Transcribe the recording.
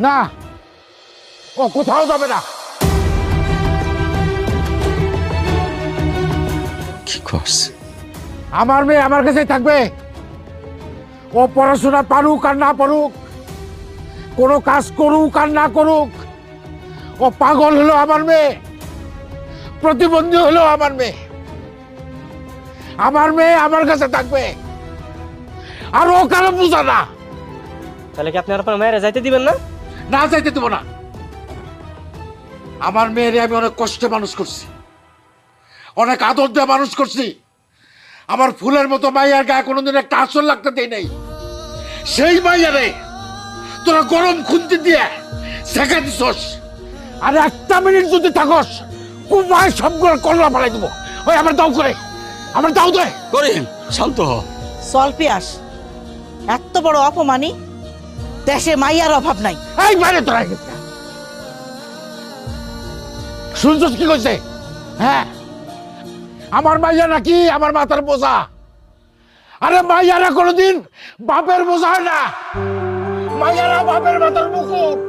না, ও কোথাও যাবে না। কি করছ? আমার মেয়ে আমার কাছেই থাকবে। ও পড়াশোনা পারুক আর না পারুক, কোনো কাজ করুক আর না করুক, ও পাগল হলো আমার মেয়ে, প্রতিবন্ধী হলো আমার মেয়ে। আমার মেয়ে আমার কাছে থাকবে, আর ও কারো বুঝা না। তাহলে কি আপনি আর আপনার মায়েরা যাইতে দিবেন না? না চাইতে দেবো না। আমার মেয়েরে আমি অনেক কষ্টে মানুষ করছি, অনেক আদর দিয়ে মানুষ করছি। আমার ফুলের মতো মাইয়ার গায়ে কোনোদিন একটা আসর লাগতে দেই নাই। সেই মাইয়ারে তোরা গরম খুন্তি দিয়ে শেখা দিছস। আর একটা মিনিট যদি থাকস, কুমায় সবগুলো কল্লা পালাই দেবো। ওই আমার দাও করে, আমার দাও দে। করিম শান্ত হ। চল পিয়াস, এত বড় অপমানি দেশে মাইয়ার অভাব নাই। এই বাইরে তোরা শুনছস কি কইছে? হ্যাঁ, আমার মাইয়া নাকি আমার মাথার বোঝা। আরে মাইয়ারা কোনোদিন বাপের বোঝা হয় না, মাইয়ারা বাপের মাথার মুকুট।